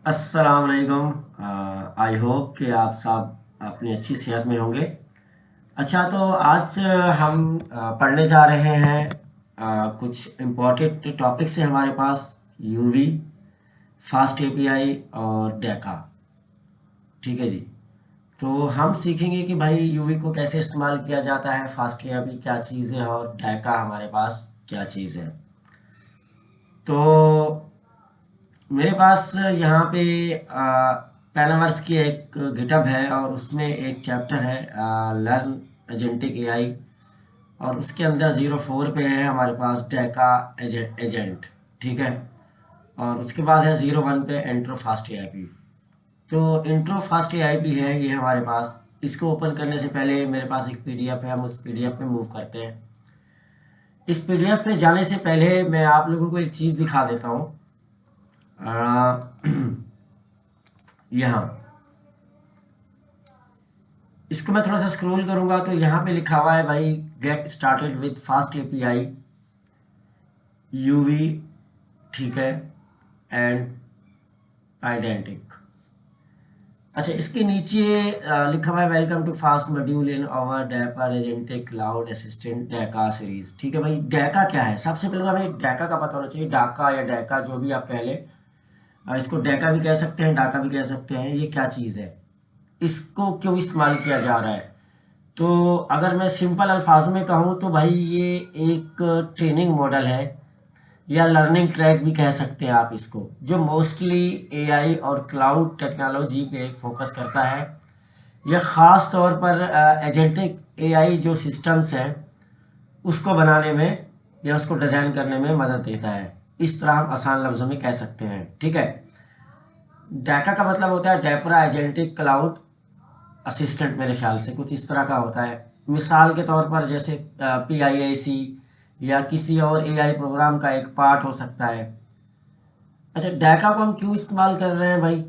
अस्सलाम वालेकुम। I hope कि आप सब अपनी अच्छी सेहत में होंगे। अच्छा, तो आज हम पढ़ने जा रहे हैं कुछ इम्पोर्टेंट टॉपिक्स हैं हमारे पास। यूवी, फास्ट एपीआई और डेका। ठीक है जी। तो हम सीखेंगे कि भाई यूवी को कैसे इस्तेमाल किया जाता है, फास्ट एपीआई क्या चीज़ है और डेका हमारे पास क्या चीज़ है। तो मेरे पास यहाँ पे पैनावर्स की एक गिटहब है और उसमें एक चैप्टर है लर्न एजेंटिक एआई। और उसके अंदर 04 पे है हमारे पास डेका एजेंट। ठीक है। और उसके बाद है 01 पे इंट्रो फास्ट एआईपी। तो इंट्रो फास्ट एआईपी है ये हमारे पास। इसको ओपन करने से पहले मेरे पास एक पीडीएफ है, हम उस पीडीएफ पे मूव करते हैं। इस पीडीएफ पे जाने से पहले मैं आप लोगों को एक चीज़ दिखा देता हूँ। यहाँ इसको मैं थोड़ा सा स्क्रॉल करूंगा तो यहाँ पे लिखा हुआ है भाई, get started with fast API UV. ठीक है। And identic. अच्छा, इसके नीचे लिखा हुआ है welcome to fast module in our डेका एजेंटिक क्लाउड असिस्टेंट डेका सीरीज। ठीक है भाई, डेका क्या है? सबसे पहले तो हमें डेका का पता होना चाहिए। डाका या डेका जो भी आप कह लें, इसको डेका भी कह सकते हैं, डाका भी कह सकते हैं। ये क्या चीज़ है, इसको क्यों इस्तेमाल किया जा रहा है? तो अगर मैं सिंपल अल्फाजों में कहूँ तो भाई ये एक ट्रेनिंग मॉडल है या लर्निंग ट्रैक भी कह सकते हैं आप इसको, जो मोस्टली एआई और क्लाउड टेक्नोलॉजी पे फोकस करता है। यह ख़ास तौर पर एजेंटिक एआई जो सिस्टम्स हैं उसको बनाने में या उसको डिज़ाइन करने में मदद देता है। इस तरह हम आसान लफ्ज़ों में कह सकते हैं। ठीक है। डाटा का मतलब होता है डेपरा एजेंटिक क्लाउड असिस्टेंट। मेरे ख्याल से कुछ इस तरह का होता है। मिसाल के तौर पर जैसे PIAC या किसी और एआई प्रोग्राम का एक पार्ट हो सकता है। अच्छा, डाका को हम क्यों इस्तेमाल कर रहे हैं भाई?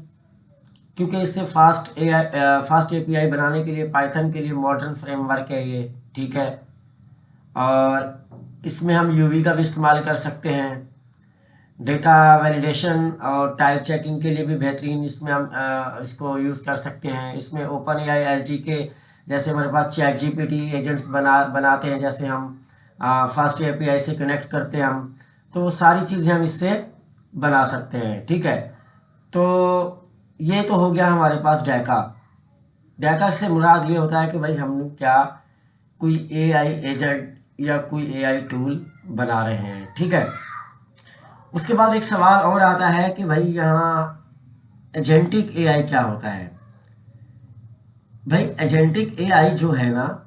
क्योंकि इससे फास्ट एपीआई बनाने के लिए पाइथन के लिए मॉडर्न फ्रेमवर्क है ये। ठीक है। और इसमें हम यूवी का भी इस्तेमाल कर सकते हैं। डेटा वैलिडेशन और टाइप चेकिंग के लिए भी बेहतरीन इसमें हम इसको यूज़ कर सकते हैं। इसमें ओपन एआई SDK, जैसे हमारे पास चैट जीपीटी एजेंट्स बनाते हैं, जैसे हम फास्ट एपीआई से कनेक्ट करते हैं हम, तो वो सारी चीज़ें हम इससे बना सकते हैं। ठीक है। तो ये तो हो गया हमारे पास डाका। डाका से मुराद ये होता है कि भाई हम क्या कोई एआई एजेंट या कोई एआई टूल बना रहे हैं। ठीक है। उसके बाद एक सवाल और आता है कि भाई यहाँ एजेंटिक एआई क्या होता है? भाई एजेंटिक एआई जो है ना,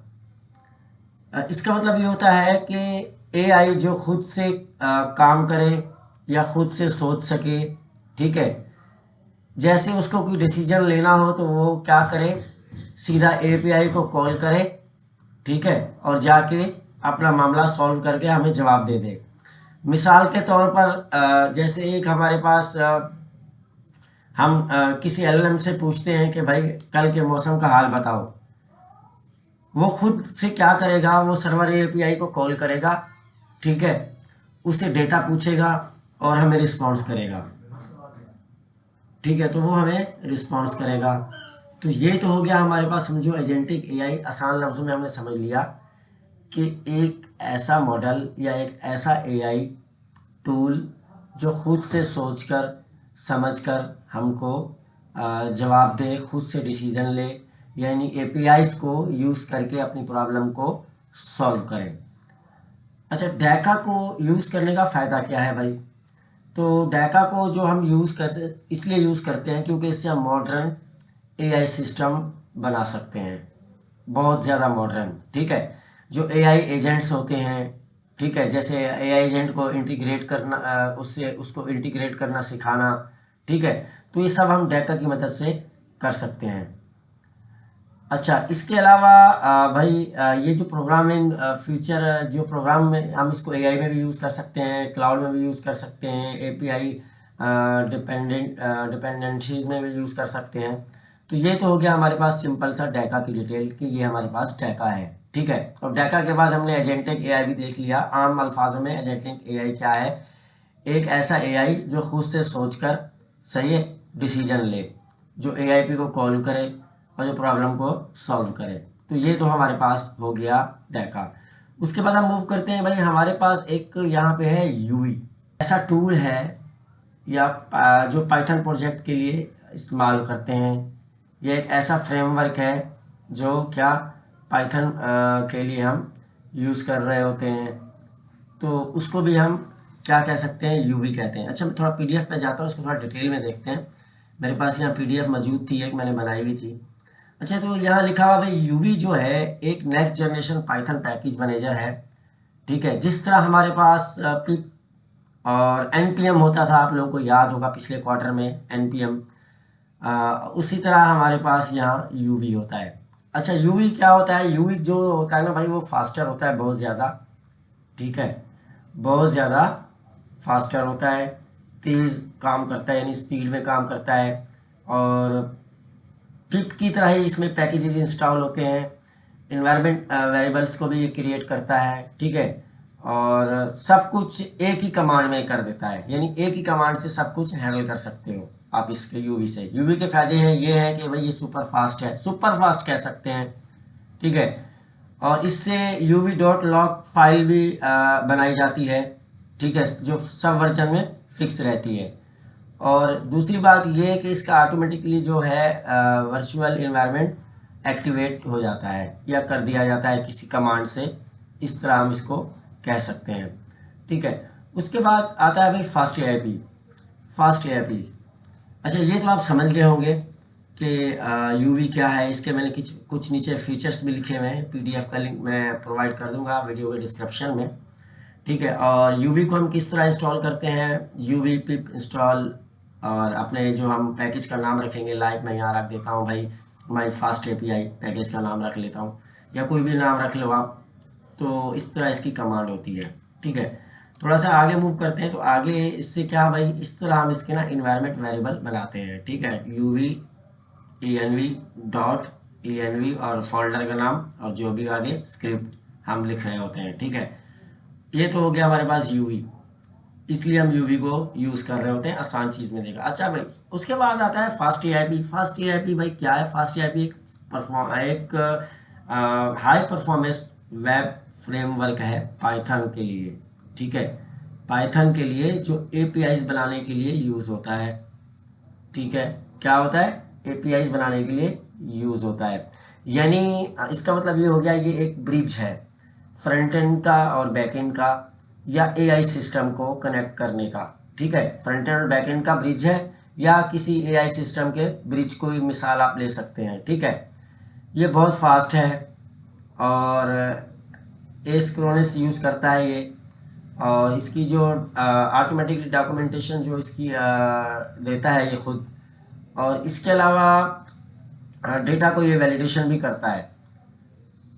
इसका मतलब ये होता है कि एआई जो खुद से काम करे या खुद से सोच सके। ठीक है। जैसे उसको कोई डिसीजन लेना हो तो वो क्या करे, सीधा एपीआई को कॉल करे। ठीक है। और जाके अपना मामला सॉल्व करके हमें जवाब दे दे। मिसाल के तौर पर जैसे एक हमारे पास हम किसी एलएलएम से पूछते हैं कि भाई कल के मौसम का हाल बताओ। वो खुद से क्या करेगा, वो सर्वर एपीआई को कॉल करेगा। ठीक है। उससे डेटा पूछेगा और हमें रिस्पॉन्स करेगा। ठीक है। तो वो हमें रिस्पॉन्स करेगा। तो ये तो हो गया हमारे पास, समझो एजेंटिक एआई। आसान लफ्ज़ों में हमने समझ लिया कि एक ऐसा मॉडल या एक ऐसा एआई टूल जो खुद से सोचकर समझकर हमको जवाब दे, खुद से डिसीजन ले, यानी एपीआईज को यूज़ करके अपनी प्रॉब्लम को सॉल्व करें। अच्छा, डाका को यूज़ करने का फ़ायदा क्या है भाई? तो डाका को जो हम यूज़ करते इसलिए यूज़ करते हैं क्योंकि इससे हम मॉडर्न एआई सिस्टम बना सकते हैं, बहुत ज़्यादा मॉडर्न। ठीक है। जो एआई एजेंट्स होते हैं, ठीक है, जैसे एआई एजेंट को इंटीग्रेट करना, उससे उसको इंटीग्रेट करना सिखाना। ठीक है। तो ये सब हम डाका की मदद से कर सकते हैं। अच्छा, इसके अलावा भाई ये जो प्रोग्रामिंग फ्यूचर जो प्रोग्राम में हम इसको एआई में भी यूज़ कर सकते हैं, क्लाउड में भी यूज़ कर सकते हैं, एपीआई डिपेंडेंसीज में भी यूज़ कर सकते हैं। तो ये तो हो गया हमारे पास सिंपल सा डाका की डिटेल कि ये हमारे पास डाका है। ठीक है। और डाका के बाद हमने एजेंटिक एआई भी देख लिया। आम अल्फाजों में एजेंटिक एआई क्या है? एक ऐसा एआई जो खुद से सोचकर, सही है, डिसीजन ले, जो AIP को कॉल करे और जो प्रॉब्लम को सॉल्व करे। तो ये तो हमारे पास हो गया डेका। उसके बाद हम मूव करते हैं भाई, हमारे पास एक यहाँ पे है यूवी। ऐसा टूल है या जो पाइथन प्रोजेक्ट के लिए इस्तेमाल करते हैं। ये एक ऐसा फ्रेमवर्क है जो क्या पाइथन के लिए हम यूज़ कर रहे होते हैं, तो उसको भी हम क्या कह सकते हैं, यूवी कहते हैं। अच्छा, मैं थोड़ा PDF पे जाता हूँ, उसको थोड़ा डिटेल में देखते हैं। मेरे पास यहाँ PDF मौजूद थी, एक मैंने बनाई हुई थी। अच्छा, तो यहाँ लिखा हुआ भाई यूवी जो है एक next generation Python package manager है। ठीक है, जिस तरह हमारे पास पिप और NPM होता था, आप लोगों को याद होगा पिछले क्वार्टर में NPM, उसी तरह हमारे पास यहाँ यूवी होता है। अच्छा, यूवी क्या होता है? यूवी जो होता है ना भाई, वो फास्टर होता है बहुत ज़्यादा। ठीक है, बहुत ज़्यादा फास्टर होता है, तेज़ काम करता है, यानी स्पीड में काम करता है। और पिप की तरह ही इसमें पैकेजेस इंस्टॉल होते हैं, इन्वायरमेंट वेरिएबल्स को भी ये क्रिएट करता है। ठीक है, और सब कुछ एक ही कमांड में कर देता है, यानी एक ही कमांड से सब कुछ हैंडल कर सकते हो आप इसके यूवी से। यूवी के फायदे हैं, ये हैं कि भाई ये सुपर फास्ट है, सुपर फास्ट कह सकते हैं। ठीक है, और इससे uv.log फाइल भी बनाई जाती है। ठीक है, जो सब वर्जन में फिक्स रहती है। और दूसरी बात ये है कि इसका ऑटोमेटिकली जो है वर्चुअल इन्वायरमेंट एक्टिवेट हो जाता है या कर दिया जाता है किसी कमांड से, इस तरह हम इसको कह सकते हैं। ठीक है, उसके बाद आता है भाई फास्ट AIP। फास्ट AIP, अच्छा ये तो आप समझ गए होंगे कि यूवी क्या है। इसके मैंने कुछ नीचे फीचर्स भी लिखे हुए हैं, PDF का लिंक मैं प्रोवाइड कर दूंगा वीडियो के डिस्क्रिप्शन में। ठीक है, और यूवी को हम किस तरह इंस्टॉल करते हैं, यूवी पिप इंस्टॉल, और अपने जो हम पैकेज का नाम रखेंगे, लाइक मैं यहाँ रख देता हूँ भाई माई फास्ट API पैकेज का नाम रख लेता हूँ, या कोई भी नाम रख लो आप। तो इस तरह इसकी कमांड होती है। ठीक है, थोड़ा सा आगे मूव करते हैं। तो आगे इससे क्या भाई, इस तरह हम इसके ना इन्वायरमेंट वेरिएबल बनाते हैं। ठीक है, यूवी env और फोल्डर का नाम और जो भी आगे स्क्रिप्ट हम लिख रहे होते हैं। ठीक है, ये तो हो गया हमारे पास यूवी, इसलिए हम यूवी को यूज कर रहे होते हैं, आसान चीज में देखा। अच्छा भाई, उसके बाद आता है फास्ट AIP। फास्ट AIP भाई क्या है? फास्ट AIP एक हाई परफॉर्मेंस वेब फ्रेमवर्क है पाइथन के लिए। ठीक है, पाइथन के लिए जो APIs बनाने के लिए यूज होता है। ठीक है, क्या होता है? APIs बनाने के लिए यूज होता है। यानी इसका मतलब ये हो गया, ये एक ब्रिज है फ्रंट एंड का और बैक एंड का, या AI सिस्टम को कनेक्ट करने का। ठीक है, फ्रंट एंड और बैक एंड का ब्रिज है, या किसी AI सिस्टम के ब्रिज को मिसाल आप ले सकते हैं। ठीक है, ये बहुत फास्ट है और एसिंक्रोनस यूज़ करता है ये। और इसकी जो ऑटोमेटिकली डॉक्यूमेंटेशन जो इसकी देता है ये खुद, और इसके अलावा डेटा को ये वैलिडेशन भी करता है।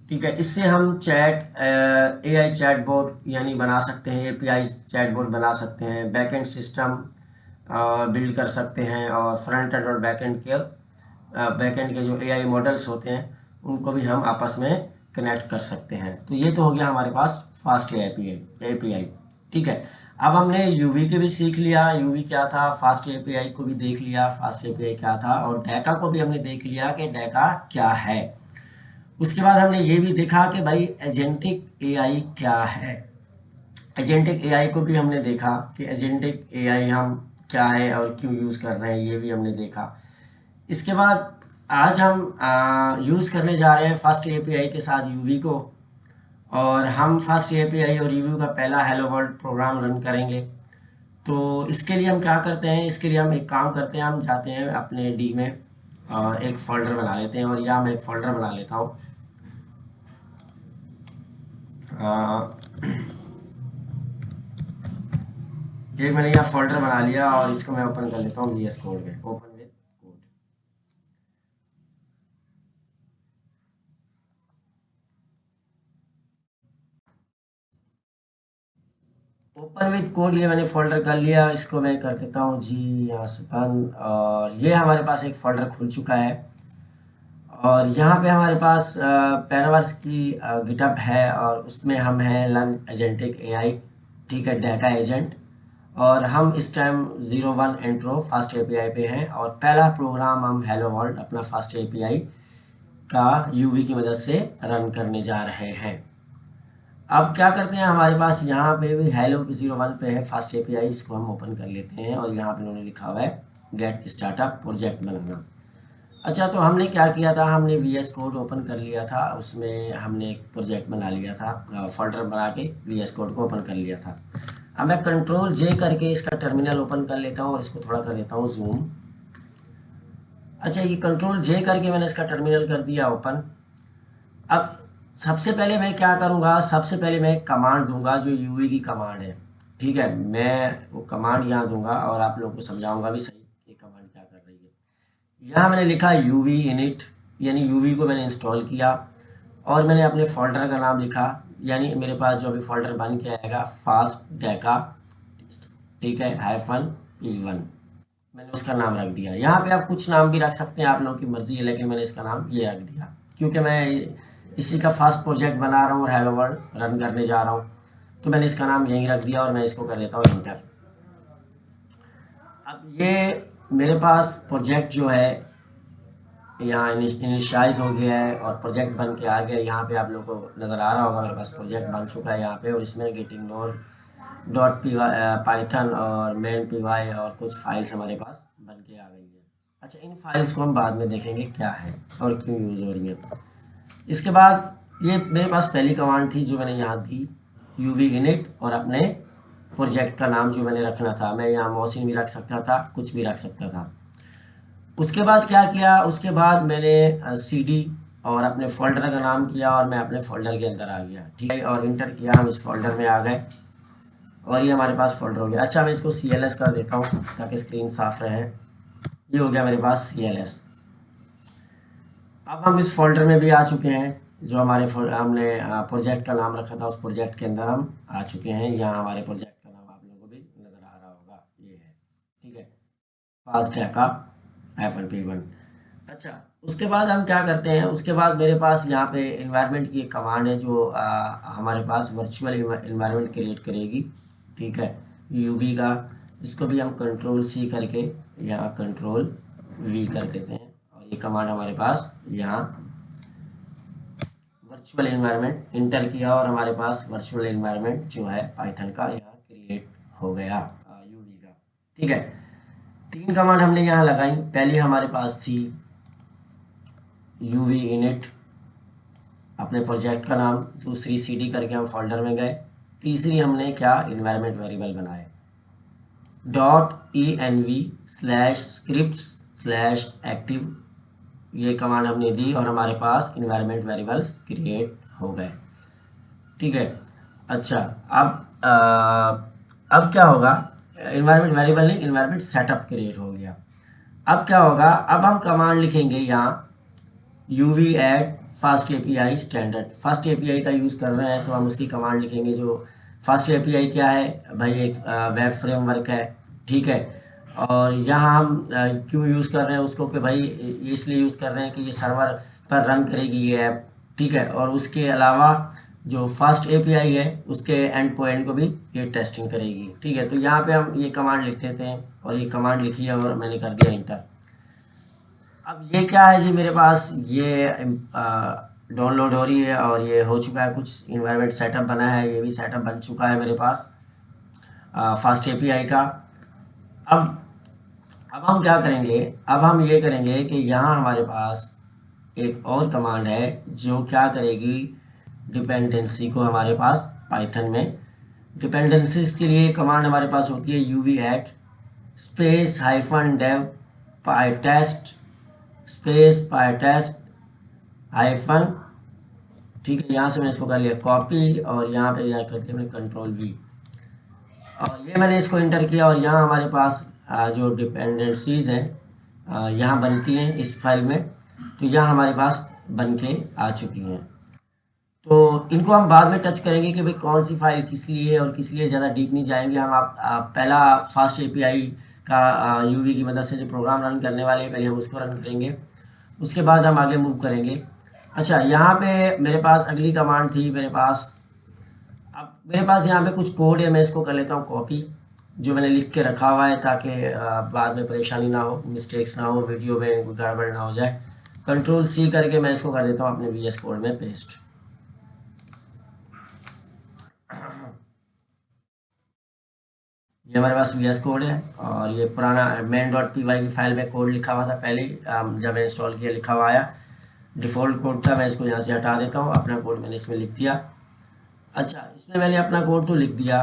ठीक है, इससे हम AI चैटबॉट यानी बना सकते हैं, API चैटबॉट बना सकते हैं, बैकएंड सिस्टम बिल्ड कर सकते हैं, और फ्रंट एंड और बैकएंड के जो AI मॉडल्स होते हैं उनको भी हम आपस में कनेक्ट कर सकते हैं। तो ये तो हो गया हमारे पास फास्ट API। ठीक है, अब हमने यूवी के भी सीख लिया, यूवी क्या था, फास्ट API को भी देख लिया, फास्ट API क्या था, और डेका को भी हमने देख लिया कि डेका क्या है। उसके बाद हमने ये भी देखा कि भाई एजेंटिक AI क्या है। एजेंटिक AI को भी हमने देखा कि एजेंटिक AI हम क्या है और क्यों यूज़ कर रहे हैं, ये भी हमने देखा। इसके बाद आज हम यूज़ करने जा रहे हैं फास्ट API के साथ यूवी को, और हम फास्ट API और यूवी का पहला हेलो वर्ल्ड प्रोग्राम रन करेंगे। तो इसके लिए हम क्या करते हैं, इसके लिए हम एक काम करते हैं, हम जाते हैं अपने D में और एक फोल्डर बना लेते हैं, और यहाँ मैं एक फोल्डर बना लेता हूँ। एक मैंने यहाँ फोल्डर बना लिया और इसको मैं ओपन कर लेता हूँ VS कोड में, open with code. Open with code ये मैंने फोल्डर कर लिया, इसको मैं कर देता हूँ जी यहाँ से बंद, और ये हमारे पास एक फोल्डर खुल चुका है। और यहाँ पे हमारे पास पैरावर्स की गिटअप है, और उसमें हम हैं लर्न एजेंटिक AI। ठीक है, डेटा एजेंट, और हम इस टाइम 01 इंट्रो फास्ट एपीआई पे हैं और पहला प्रोग्राम हम हेलो वर्ल्ड अपना फास्ट एपीआई का यूवी की मदद से रन करने जा रहे हैं। अब क्या करते हैं, हमारे पास यहाँ पे भी हेलो 01 पे है फास्ट एपीआई, इसको हम ओपन कर लेते हैं और यहाँ पे उन्होंने लिखा हुआ है गेट स्टार्टअप प्रोजेक्ट बनाना। अच्छा, तो हमने क्या किया था, हमने VS कोड ओपन कर लिया था, उसमें हमने एक प्रोजेक्ट बना लिया था, फोल्डर बना के VS कोड को ओपन कर लिया था। अब मैं कंट्रोल J करके इसका टर्मिनल ओपन कर लेता हूँ और इसको थोड़ा कर देता हूँ जूम। अच्छा, ये कंट्रोल J करके मैंने इसका टर्मिनल कर दिया ओपन। अब सबसे पहले मैं क्या करूँगा, सबसे पहले मैं एक कमांड दूंगा जो यूवी की कमांड है। ठीक है, मैं वो कमांड यहाँ दूंगा और आप लोगों को समझाऊंगा भी सही ये कमांड क्या कर रही है। यहाँ मैंने लिखा यूवी इनिट, यानी यूवी को मैंने इंस्टॉल किया और मैंने अपने फोल्डर का नाम लिखा, यानी मेरे पास जो भी फोल्डर बन के आएगा फास्ट डेका, ठीक है, -E1 मैंने उसका नाम रख दिया। यहाँ पे आप कुछ नाम भी रख सकते हैं, आप लोगों की मर्जी है, लेकिन मैंने इसका नाम ये रख दिया क्योंकि मैं इसी का फास्ट प्रोजेक्ट बना रहा हूँ और हेलो वर्ल्ड रन करने जा रहा हूँ, तो मैंने इसका नाम यहीं रख दिया और मैं इसको कर देता हूँ एंटर। अब ये मेरे पास प्रोजेक्ट जो है यहाँ इनिशियलाइज हो गया है और प्रोजेक्ट बन के आ गया। यहाँ पे आप लोगों को नज़र आ रहा होगा मेरे पास प्रोजेक्ट बन चुका है यहाँ पे, और इसमें getIgnore.py पाइथन और main.py और कुछ फाइल्स हमारे पास बन के आ गई है। अच्छा, इन फाइल्स को हम बाद में देखेंगे क्या है और क्यों यूज़ हो रही है। इसके बाद ये मेरे पास पहली कमांड थी जो मैंने यहाँ दी, यूवी इनिट, और अपने प्रोजेक्ट का नाम जो मैंने रखना था, मैं यहाँ मौसिन भी रख सकता था, कुछ भी रख सकता था। उसके बाद क्या किया, उसके बाद मैंने CD और अपने फोल्डर का नाम किया और मैं अपने फोल्डर के अंदर आ गया, ठीक है, और इंटर किया, हम इस फोल्डर में आ गए और ये हमारे पास फोल्डर हो गया। अच्छा, मैं इसको CLS कर देता हूँ ताकि स्क्रीन साफ रहे। ये हो गया मेरे पास CLS। अब हम इस फोल्डर में भी आ चुके हैं, जो हमने प्रोजेक्ट का नाम रखा था उस प्रोजेक्ट के अंदर हम आ चुके हैं। यहाँ हमारे प्रोजेक्ट का नाम आप लोगों को भी नज़र आ रहा होगा, ये है, ठीक है, फास्ट डेका -P1। अच्छा, उसके बाद हम क्या करते हैं, उसके बाद मेरे पास यहाँ पे इन्वायरमेंट की एक कमांड है जो हमारे पास वर्चुअल इन्वायरमेंट क्रिएट करेगी, ठीक है, यूवी का। इसको भी हम कंट्रोल C करके यहाँ कंट्रोल V कर देते हैं और ये कमांड हमारे पास यहाँ वर्चुअल इन्वायरमेंट इंटर किया और हमारे पास वर्चुअल इन्वायरमेंट जो है पाइथन का यहाँ क्रिएट हो गया यूवी का, ठीक है। 3 कमांड हमने यहाँ लगाई। पहली हमारे पास थी यूवी इनिट, अपने प्रोजेक्ट का नाम। दूसरी CD करके हम फोल्डर में गए। तीसरी हमने क्या, इन्वायरमेंट वेरिएबल बनाए, .env/scripts/active, ये कमांड हमने दी और हमारे पास इन्वायरमेंट वेरिएबल्स क्रिएट हो गए, ठीक है। अच्छा, अब क्या होगा, इन्वायरमेंट वेरिएबल नहीं, इन्वायरमेंट सेटअप क्रिएट हो गया। अब क्या होगा, अब हम कमांड लिखेंगे यहाँ UV add fast API standard. Fast API का यूज़ कर रहे हैं तो हम उसकी कमांड लिखेंगे। जो फास्ट एपीआई क्या है भाई, एक वेब फ्रेमवर्क है, ठीक है। और यहाँ हम क्यों यूज़ कर रहे हैं उसको, कि भाई इसलिए यूज़ कर रहे हैं कि ये सर्वर पर रन करेगी ये ऐप, ठीक है। और उसके अलावा जो फास्ट एपीआई है उसके एंड पॉइंट को भी ये टेस्टिंग करेगी, ठीक है। तो यहाँ पे हम ये कमांड लिख देते हैं और ये कमांड लिखी है और मैंने कर दिया इंटर। अब ये क्या है जी, मेरे पास ये डाउनलोड हो रही है और ये हो चुका है, कुछ इन्वायरमेंट सेटअप बना है, ये भी सेटअप बन चुका है मेरे पास फास्ट एपीआई का। अब हम क्या करेंगे, अब हम ये करेंगे कि यहाँ हमारे पास एक और कमांड है जो क्या करेगी, डिपेंडेंसी को हमारे पास पाइथन में डिपेंडेंसीज के लिए कमांड हमारे पास होती है UV@, -dev pytest pytest hyphen, ठीक है। यहाँ से मैंने इसको कर लिया कॉपी और यहाँ पे यह करके मैंने कंट्रोल V और ये मैंने इसको इंटर किया और यहाँ हमारे पास जो डिपेंडेंसीज हैं यहाँ बनती हैं इस फाइल में, तो यहाँ हमारे पास बन के आ चुकी हैं। तो इनको हम बाद में टच करेंगे कि भाई कौन सी फाइल किस लिए है और किस लिए, ज़्यादा डीप नहीं जाएंगे हम। पहला फास्ट एपीआई का यूवी की मदद से जो प्रोग्राम रन करने वाले हैं, पहले हम उसको रन करेंगे, उसके बाद हम आगे मूव करेंगे। अच्छा, यहाँ पे मेरे पास अगली कमांड थी मेरे पास, अब मेरे पास यहाँ पे कुछ कोड है, मैं इसको कर लेता हूँ कॉपी जो मैंने लिख के रखा हुआ है, ताकि बाद में परेशानी ना हो, मिस्टेक्स ना हो, वीडियो में कोई गड़बड़ ना हो जाए। कंट्रोल-C करके मैं इसको कर देता हूँ अपने VS कोड में पेस्ट। ये हमारे पास VS कोड है, और ये पुराना main.py की फाइल में कोड लिखा हुआ था पहले ही, जब मैं इंस्टॉल किया लिखा हुआ आया, डिफ़ॉल्ट कोड था। मैं इसको यहाँ से हटा देता हूँ, अपना कोड मैंने इसमें लिख दिया। अच्छा, इसमें मैंने अपना कोड तो लिख दिया।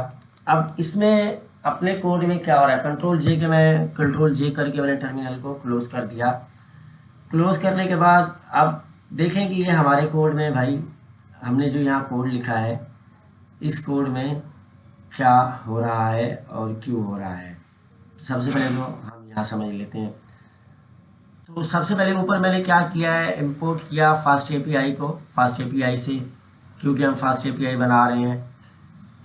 अब इसमें अपने कोड में क्या हो रहा है, कंट्रोल जे करके मैंने टर्मिनल को क्लोज कर दिया। क्लोज करने के बाद अब देखें कि ये हमारे कोड में भाई, हमने जो यहाँ कोड लिखा है, इस कोड में क्या हो रहा है और क्यों हो रहा है। तो सबसे पहले तो हम यहाँ समझ लेते हैं। तो सबसे पहले ऊपर मैंने क्या किया है, इंपोर्ट किया फास्ट एपीआई को, फास्ट एपीआई से, क्योंकि हम फास्ट एपीआई बना रहे हैं।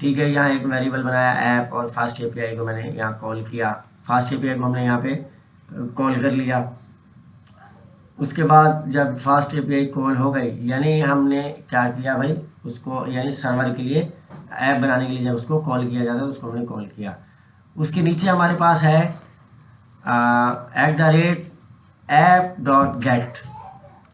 ठीक है, यहाँ एक वेरिएबल बनाया ऐप, और फास्ट एपीआई को मैंने यहाँ कॉल किया। फास्ट एपीआई को हमने यहाँ पे कॉल कर लिया। उसके बाद जब फास्ट एपीआई कॉल हो गई, यानी हमने क्या किया भाई, उसको यानी सर्वर के लिए, ऐप बनाने के लिए जब उसको कॉल किया जाता है तो उसको हमने कॉल किया। उसके नीचे हमारे पास है @app.get।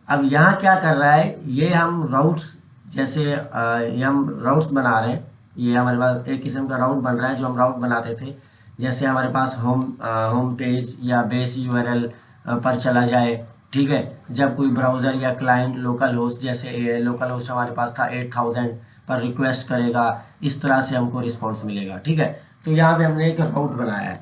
अब यहाँ क्या कर रहा है, ये हम राउट्स, जैसे ये हम राउट्स बना रहे हैं। ये हमारे पास एक किस्म का राउट बन रहा है, जो हम राउट बनाते थे। जैसे हमारे पास होम पेज या बेस यूआरएल पर चला जाए, ठीक है, जब कोई ब्राउज़र या क्लाइंट लोकल होस्ट, जैसे लोकल होस्ट हमारे पास था 8000 पर रिक्वेस्ट करेगा, इस तरह से हमको रिस्पॉन्स मिलेगा। ठीक है, तो यहाँ पे हमने एक राउट बनाया है।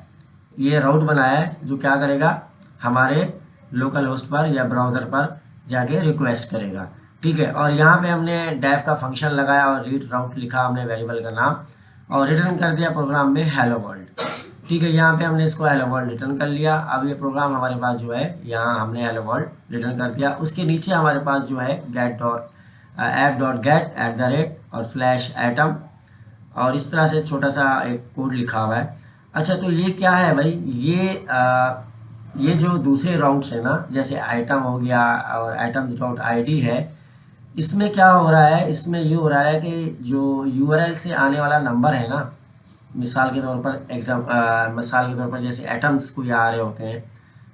ये राउट बनाया है जो क्या करेगा, हमारे लोकल होस्ट पर या ब्राउज़र पर जाके रिक्वेस्ट करेगा। ठीक है, और यहाँ पे हमने डेफ का फंक्शन लगाया और रीड राउट लिखा हमने वेरिएबल का नाम, और रिटर्न कर दिया प्रोग्राम में हेलो वर्ल्ड। ठीक है, यहाँ पे हमने इसको हेलो वर्ल्ड रिटर्न कर लिया। अब ये प्रोग्राम हमारे पास जो है, यहाँ हमने हेलो वर्ल्ड रिटर्न कर दिया। उसके नीचे हमारे पास जो है app.get और /atom, और इस तरह से छोटा सा एक कोड लिखा हुआ है। अच्छा, तो ये क्या है भाई, ये जो दूसरे राउट्स है ना, जैसे आइटम हो गया और items.id है, इसमें क्या हो रहा है, इसमें ये हो रहा है कि जो यूआरएल से आने वाला नंबर है ना, मिसाल के तौर पर जैसे एटम्स कोई आ रहे होते हैं,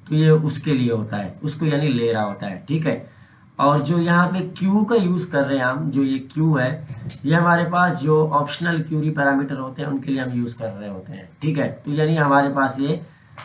तो ये उसके लिए होता है, उसको यानी ले रहा होता है। ठीक है, और जो यहाँ पे क्यू का यूज़ कर रहे हैं हम, जो ये क्यू है, ये हमारे पास जो ऑप्शनल क्यूरी पैरामीटर होते हैं उनके लिए हम यूज़ कर रहे होते हैं। ठीक है, तो यानी हमारे पास ये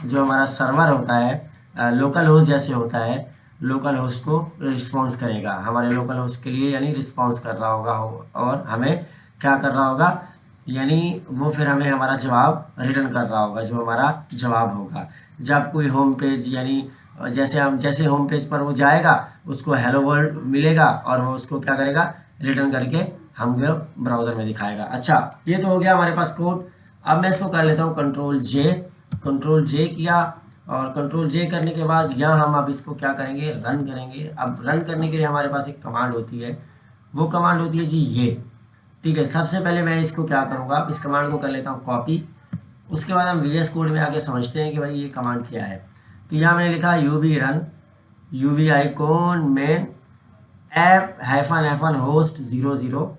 जो हमारा सर्वर होता है, लोकल होस्ट जैसे होता है, लोकल होस्ट को रिस्पॉन्स करेगा, हमारे लोकल होस्ट के लिए यानी रिस्पॉन्स कर रहा होगा, और हमें क्या कर रहा होगा, यानी वो फिर हमें हमारा जवाब रिटर्न कर रहा होगा, जो हमारा जवाब होगा। जब कोई होम पेज, यानी जैसे होम पेज पर वो जाएगा, उसको हेलो वर्ल्ड मिलेगा, और वो उसको क्या करेगा, रिटर्न करके हमको ब्राउज़र में दिखाएगा। अच्छा, ये तो हो गया हमारे पास कोड। अब मैं इसको कर लेता हूँ कंट्रोल जे किया, और कंट्रोल जे करने के बाद यहाँ हम अब इसको क्या करेंगे, रन करेंगे। अब रन करने के लिए हमारे पास एक कमांड होती है, वो कमांड होती है जी ये। ठीक है, सबसे पहले मैं इसको क्या करूँगा, इस कमांड को कर लेता हूँ कॉपी। उसके बाद हम VS कोड में आके समझते हैं कि भाई ये कमांड क्या है। तो यहाँ मैंने लिखा UV run UV icon main app host 00,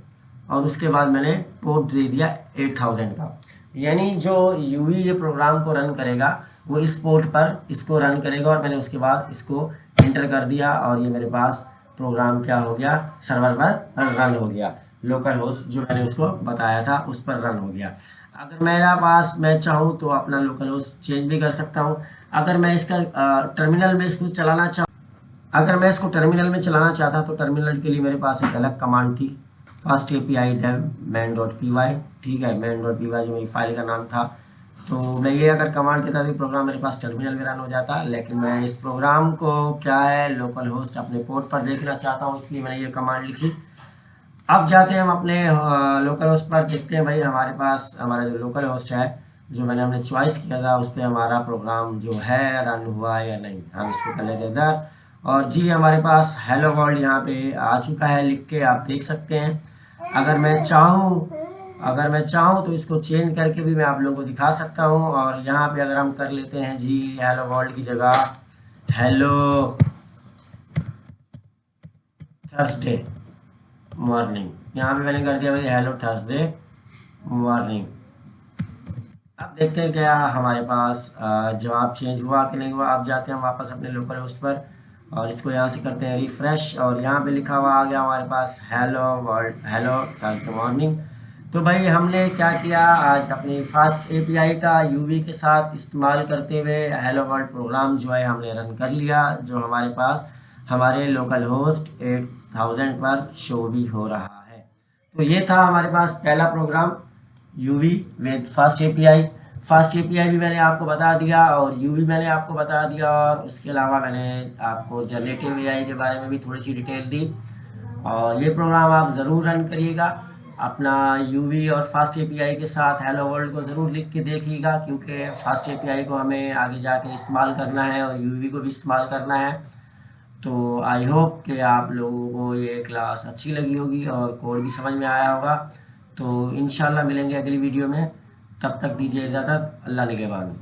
और उसके बाद मैंने पोर्ट दे दिया 8000 का। यानी जो UV ये प्रोग्राम को रन करेगा, वो इस पोर्ट पर इसको रन करेगा, और मैंने उसके बाद इसको एंटर कर दिया, और ये मेरे पास प्रोग्राम क्या हो गया, सर्वर पर रन हो गया। लोकल होस्ट जो मैंने उसको बताया था उस पर रन हो गया। अगर मैं चाहूँ तो अपना लोकल होस्ट चेंज भी कर सकता हूँ। अगर मैं इसका टर्मिनल में इसको चलाना अगर मैं इसको टर्मिनल में चलाना चाहता तो टर्मिनल के लिए मेरे पास एक अलग कमांड थी, फास्ट एपीआई dev main.py। ठीक है, main.py जो मेरी फाइल का नाम था। तो मैं ये अगर कमांड देता तो प्रोग्राम मेरे पास टर्मिनल में रन हो जाता, लेकिन मैं इस प्रोग्राम को क्या है, लोकल होस्ट अपने पोर्ट पर देखना चाहता हूँ, इसलिए मैंने ये कमांड लिखी। अब जाते हैं हम अपने लोकल होस्ट पर, देखते हैं भाई हमारे पास हमारा जो लोकल होस्ट है, जो हमने चॉइस किया था, उस पर हमारा प्रोग्राम जो है रन हुआ या नहीं। हम इसको कर लेते हैं इधर, और जी हमारे पास हेलो वर्ल्ड यहाँ पे आ चुका है लिख के, आप देख सकते हैं। अगर मैं चाहूँ तो इसको चेंज करके भी मैं आप लोगों को दिखा सकता हूँ। और यहाँ पे अगर हम कर लेते हैं जी हेलो वर्ल्ड की जगह हेलो थर्सडे मॉर्निंग, यहाँ पे मैंने कर दिया भाई हेलो थर्सडे मॉर्निंग। अब देखते हैं क्या हमारे पास जवाब चेंज हुआ कि नहीं हुआ। अब जाते हैं वापस अपने लोकल होस्ट पर और इसको यहाँ से करते हैं रिफ्रेश और यहाँ पे लिखा हुआ आ गया हमारे पास hello world, hello Thursday morning. तो भाई हमने क्या किया, आज अपनी फास्ट एपीआई का यूवी के साथ इस्तेमाल करते हुए हेलो वर्ल्ड प्रोग्राम जो है हमने रन कर लिया, जो हमारे पास हमारे लोकल होस्ट 8000 पर शो भी हो रहा है। तो ये था हमारे पास पहला program UV with fast API. Fast API भी मैंने आपको बता दिया और यूवी मैंने आपको बता दिया, और उसके अलावा मैंने आपको जनरेटिव एआई के बारे में भी थोड़ी सी डिटेल दी। और ये प्रोग्राम आप ज़रूर रन करिएगा अपना यूवी और फास्ट एपीआई के साथ। हेलो वर्ल्ड को ज़रूर लिख के देखिएगा, क्योंकि फास्ट एपीआई को हमें आगे जाके इस्तेमाल करना है और यूवी को भी इस्तेमाल करना है। तो आई होप कि आप लोगों को ये क्लास अच्छी लगी होगी और कोड भी समझ में आया होगा। तो इंशाल्लाह मिलेंगे अगली वीडियो में, तब तक दीजिए इजाज़त। अल्लाह निगहबान।